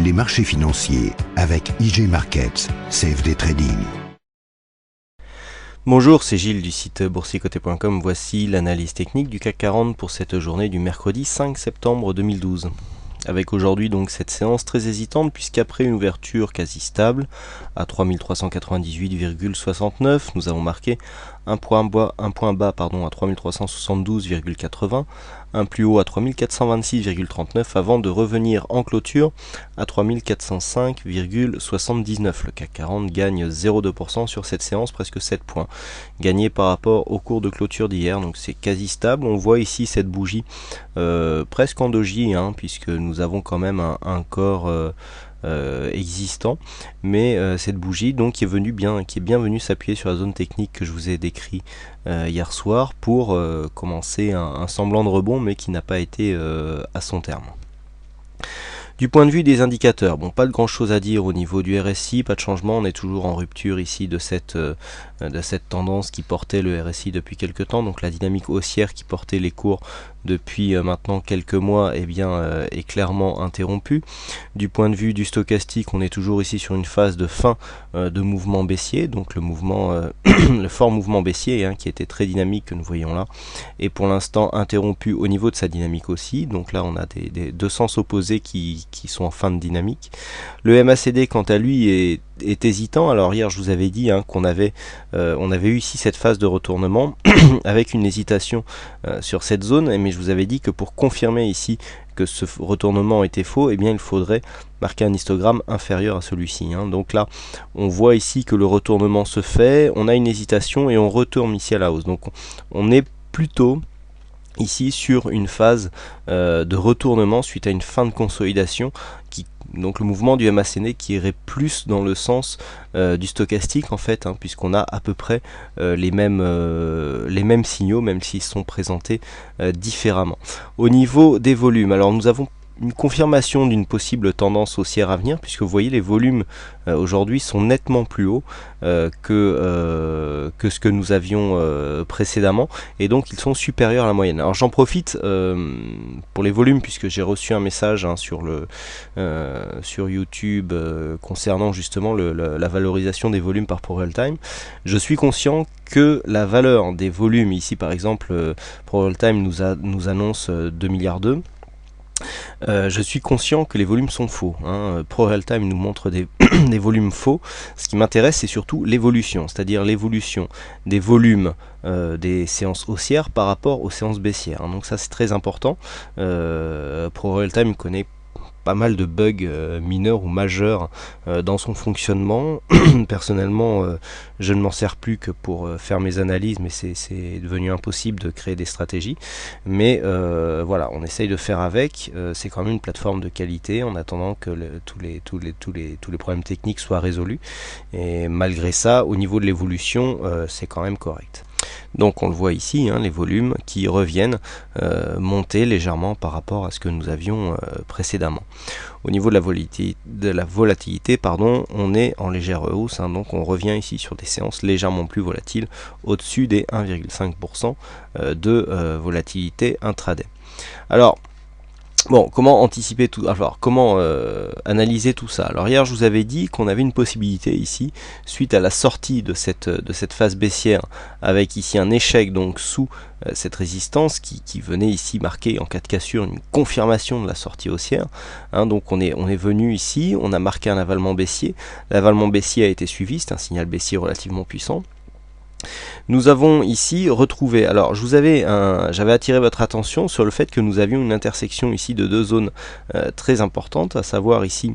les marchés financiers avec IG Markets, CFD Trading. Bonjour, c'est Gilles du site boursicoté.com. Voici l'analyse technique du CAC 40 pour cette journée du mercredi 5 septembre 2012. Avec aujourd'hui donc cette séance très hésitante puisqu'après une ouverture quasi stable à 3398,69, nous avons marqué un point bas à 3372,80, un plus haut à 3426,39 avant de revenir en clôture à 3405,79. Le CAC 40 gagne 0,2% sur cette séance, presque 7 points gagnés par rapport au cours de clôture d'hier, donc c'est quasi stable. On voit ici cette bougie presque en doji, puisque nous avons quand même un corps existant, mais cette bougie donc qui est bien venue s'appuyer sur la zone technique que je vous ai décrit hier soir pour commencer un semblant de rebond, mais qui n'a pas été à son terme. Du point de vue des indicateurs, bon, pas de grand chose à dire au niveau du RSI, pas de changement, on est toujours en rupture ici de cette tendance qui portait le RSI depuis quelques temps, donc la dynamique haussière qui portait les cours depuis maintenant quelques mois est clairement interrompue. Du point de vue du stochastique, on est toujours ici sur une phase de fin de mouvement baissier, donc le mouvement, le fort mouvement baissier qui était très dynamique que nous voyons là, est pour l'instant interrompu au niveau de sa dynamique aussi, donc là on a des deux sens opposés qui sont en fin de dynamique. Le MACD quant à lui est hésitant. Alors hier je vous avais dit qu'on avait eu ici cette phase de retournement avec une hésitation sur cette zone, mais je vous avais dit que pour confirmer ici que ce retournement était faux, il faudrait marquer un histogramme inférieur à celui-ci. Donc là on voit ici que le retournement se fait, on a une hésitation et on retourne ici à la hausse. Donc on est plutôt ici sur une phase de retournement suite à une fin de consolidation, donc le mouvement du MACD qui irait plus dans le sens du stochastique en fait, puisqu'on a à peu près les mêmes signaux, même s'ils sont présentés différemment. Au niveau des volumes, alors nous avons une confirmation d'une possible tendance haussière à venir, puisque vous voyez les volumes aujourd'hui sont nettement plus hauts que ce que nous avions précédemment, et donc ils sont supérieurs à la moyenne. Alors j'en profite pour les volumes, puisque j'ai reçu un message sur YouTube concernant justement la valorisation des volumes par ProRealTime. Je suis conscient que la valeur des volumes ici, par exemple, ProRealTime nous annonce 2,2 milliards. Je suis conscient que les volumes sont faux. ProRealTime nous montre des volumes faux. Ce qui m'intéresse, c'est surtout l'évolution, c'est-à-dire l'évolution des volumes des séances haussières par rapport aux séances baissières. Donc ça, c'est très important. ProRealTime connaît pas mal de bugs mineurs ou majeurs dans son fonctionnement. Personnellement, je ne m'en sers plus que pour faire mes analyses, mais c'est devenu impossible de créer des stratégies. Mais voilà, on essaye de faire avec. C'est quand même une plateforme de qualité en attendant que tous les problèmes techniques soient résolus. Et malgré ça, au niveau de l'évolution, c'est quand même correct. Donc on le voit ici, les volumes qui reviennent monter légèrement par rapport à ce que nous avions précédemment. Au niveau de la volatilité, on est en légère hausse, donc on revient ici sur des séances légèrement plus volatiles, au-dessus des 1,5% de volatilité intraday. Alors, bon, comment anticiper tout, alors comment analyser tout ça? Alors hier je vous avais dit qu'on avait une possibilité ici, suite à la sortie de cette phase baissière, avec ici un échec donc sous cette résistance qui venait ici marquer en cas de cassure une confirmation de la sortie haussière. Donc on est venu ici, on a marqué un avalement baissier, l'avalement baissier a été suivi, c'est un signal baissier relativement puissant. Nous avons ici retrouvé, alors j'avais attiré votre attention sur le fait que nous avions une intersection ici de deux zones très importantes, à savoir ici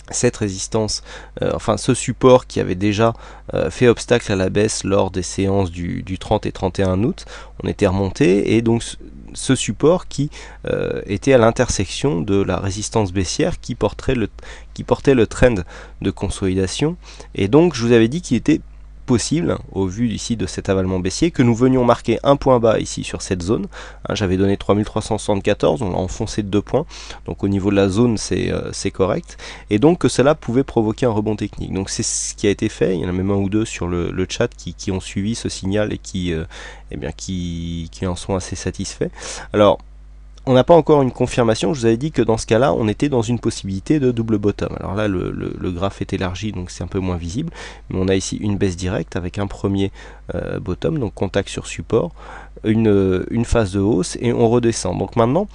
cette résistance, ce support qui avait déjà fait obstacle à la baisse lors des séances du 30 et 31 août. On était remonté, et donc ce support qui était à l'intersection de la résistance baissière qui portait le trend de consolidation, et donc je vous avais dit qu'il était possible, au vu ici de cet avalement baissier, que nous venions marquer un point bas ici sur cette zone. J'avais donné 3374, on l'a enfoncé de 2 points, donc au niveau de la zone c'est correct, et donc que cela pouvait provoquer un rebond technique. Donc c'est ce qui a été fait, il y en a même un ou deux sur le chat qui ont suivi ce signal et qui en sont assez satisfaits. Alors on n'a pas encore une confirmation. Je vous avais dit que dans ce cas-là, on était dans une possibilité de double bottom. Alors là, le graphe est élargi, donc c'est un peu moins visible. Mais on a ici une baisse directe avec un premier bottom, donc contact sur support, une phase de hausse et on redescend. Donc maintenant,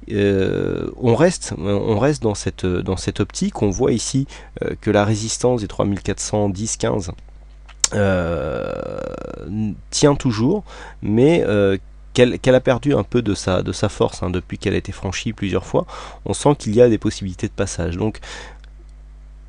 on reste dans cette optique. On voit ici que la résistance des 3410-15 tient toujours, mais qu'elle a perdu un peu de sa force depuis qu'elle a été franchie plusieurs fois. On sent qu'il y a des possibilités de passage. Donc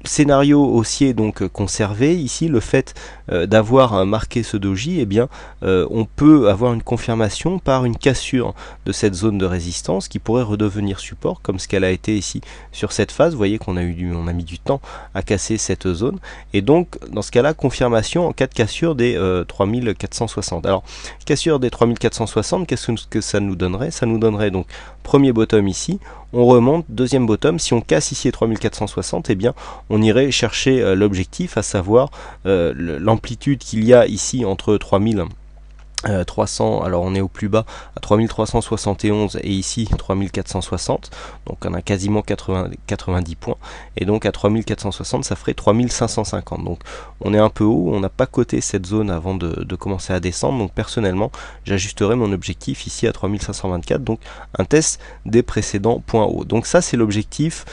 scénario haussier donc conservé, ici le fait d'avoir marqué ce doji, eh bien on peut avoir une confirmation par une cassure de cette zone de résistance qui pourrait redevenir support comme ce qu'elle a été ici sur cette phase. Vous voyez qu'on a mis du temps à casser cette zone, et donc dans ce cas là confirmation en cas de cassure des 3460. Alors cassure des 3460, qu'est-ce que ça nous donnerait? Ça nous donnerait donc premier bottom ici, on remonte, deuxième bottom, si on casse ici les 3460, eh bien on irait chercher l'objectif, à savoir l'amplitude qu'il y a ici entre 3300, alors on est au plus bas à 3371 et ici 3460, donc on a quasiment 90 points, et donc à 3460 ça ferait 3550, donc on est un peu haut, on n'a pas coté cette zone avant de commencer à descendre. Donc personnellement j'ajusterai mon objectif ici à 3524, donc un test des précédents points hauts. Donc ça c'est l'objectif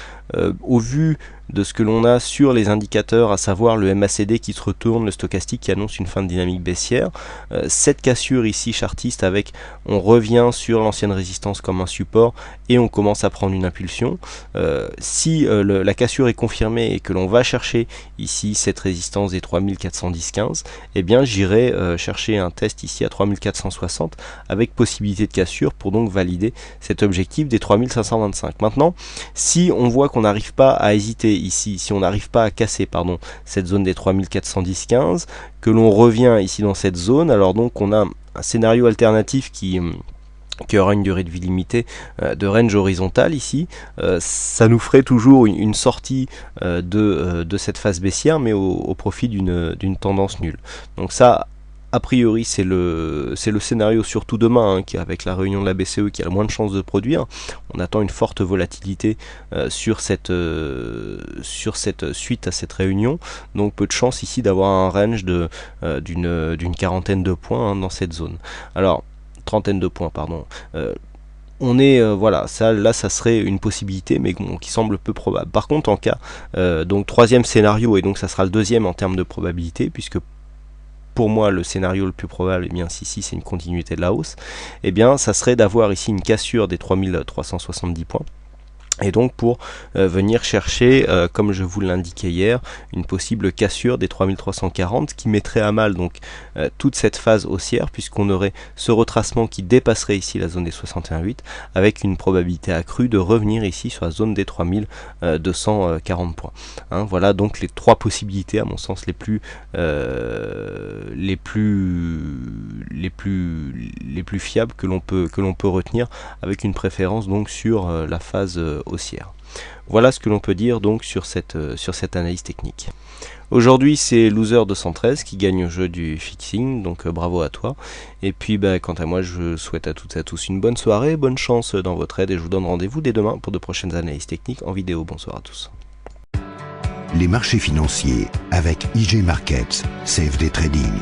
au vu de ce que l'on a sur les indicateurs, à savoir le MACD qui se retourne, le stochastique qui annonce une fin de dynamique baissière, cette cassure ici chartiste avec, on revient sur l'ancienne résistance comme un support et on commence à prendre une impulsion. Si la cassure est confirmée et que l'on va chercher ici cette résistance des 3410-15, eh bien j'irai chercher un test ici à 3460 avec possibilité de cassure pour donc valider cet objectif des 3525. Maintenant, si on voit qu'on n'arrive pas à hésiter ici, si on n'arrive pas à casser cette zone des 3410-15, que l'on revient ici dans cette zone, alors donc on a un scénario alternatif qui aura une durée de vie limitée de range horizontal ici, ça nous ferait toujours une sortie de cette phase baissière, mais au profit d'une tendance nulle. Donc ça, a priori, c'est le scénario surtout demain, qui avec la réunion de la BCE qui a le moins de chances de produire. On attend une forte volatilité sur cette suite à cette réunion, donc peu de chance ici d'avoir un range d'une quarantaine de points dans cette zone. Alors trentaine de points, pardon. On est voilà, ça serait une possibilité, mais bon, qui semble peu probable. Par contre, en cas donc troisième scénario, et donc ça sera le deuxième en termes de probabilité, puisque pour moi le scénario le plus probable, eh bien si c'est une continuité de la hausse, eh bien ça serait d'avoir ici une cassure des 3370 points. Et donc pour venir chercher, comme je vous l'indiquais hier, une possible cassure des 3340 qui mettrait à mal donc toute cette phase haussière, puisqu'on aurait ce retracement qui dépasserait ici la zone des 61,8 avec une probabilité accrue de revenir ici sur la zone des 3240 points. Voilà donc les trois possibilités à mon sens les plus fiables que l'on peut retenir, avec une préférence donc sur la phase haussière. Voilà ce que l'on peut dire donc sur cette analyse technique. Aujourd'hui c'est Loser 213 qui gagne au jeu du fixing, donc bravo à toi. Et puis quant à moi, je souhaite à toutes et à tous une bonne soirée, bonne chance dans votre aide, et je vous donne rendez-vous dès demain pour de prochaines analyses techniques en vidéo. Bonsoir à tous. Les marchés financiers avec IG Markets, CFD Trading.